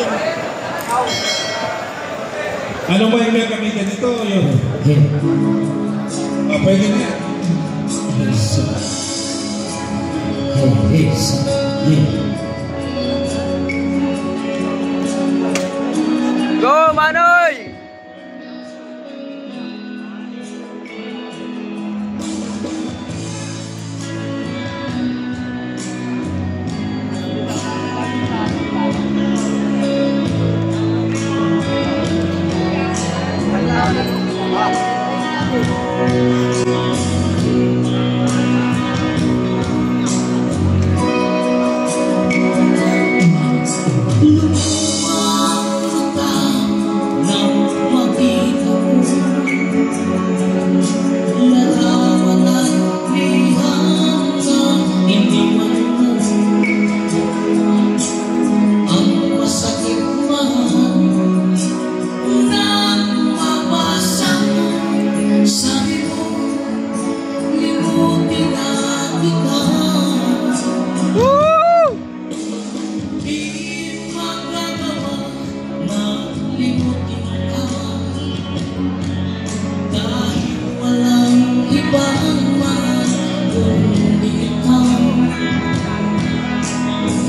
wedding. Ano ba yung gagamitin dito? Pwede niya. Go, Manoy!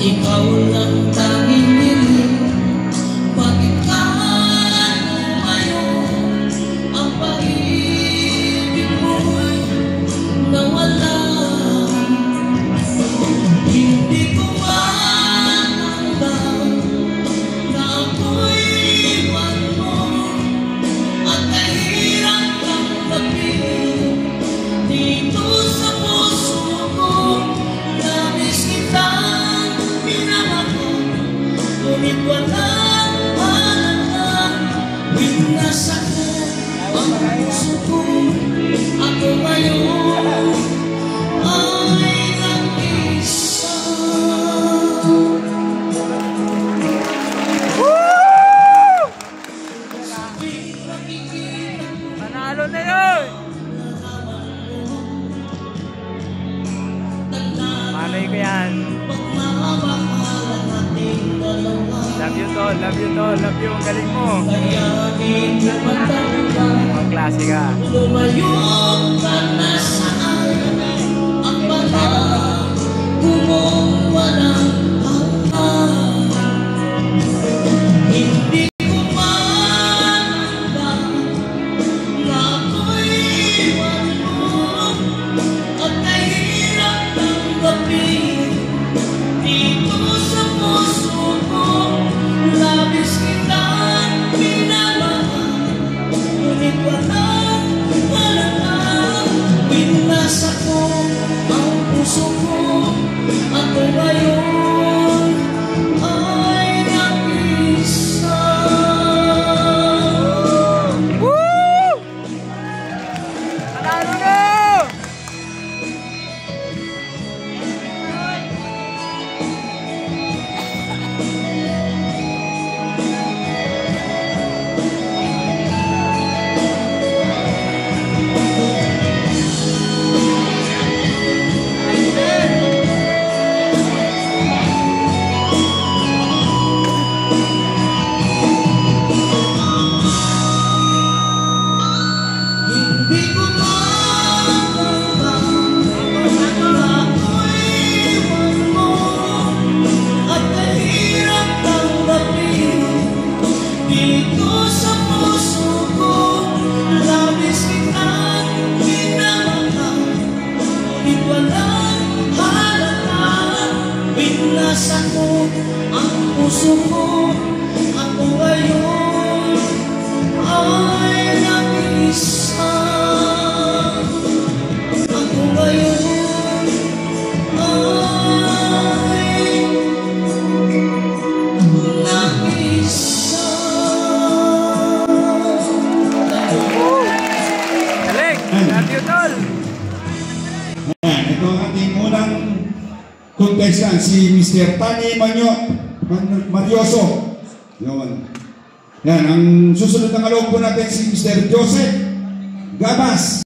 Ikaw lang tanging niling, bakit ka ngayon ang pag-ibig mo'y nawala? Hindi ko matanggap na ako'y iwan mo at kahirap kang tanggapin dito sa puso ko. Nais kitang ngunit walang halaga, winasak mo ang puso ko. Ako ngayon ay nag-isa. Panalo na yun! Manoy ko yan. Love you tol, love you tol, love you, ang galing mo. Ang klase ka. Lumayo ka na saan ang bala kung walang hanggan. Hindi ko matanggap na ako'y iwan mo at kahirap tanggapin dito sa puso ko. Labis kitang minamahal, ngunit walang halaga, winasak mo ang puso ko. Ako ngayon ay nag-isa. Panalo na! Dito sa puso ko, labis kitang minamahal, ngunit walang halaga, winasak mo ang puso ko. Ako ngayon ay nag-isa. Ako ngayon ay nag-isa. Love you tol! Ito ang ating unang contestant, si Mr. Tani Marioso. Yun. Yan, ang susunod na kaloob po natin si Mr. Joseph Gabas.